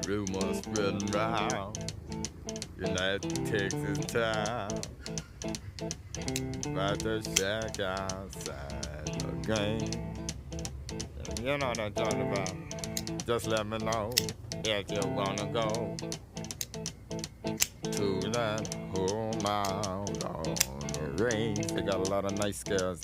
Rumors spreading round United Texas town about the shack outside the game. You know what I'm talking about. Just let me know if you wanna go to that whole mile on the range. They got a lot of nice girls.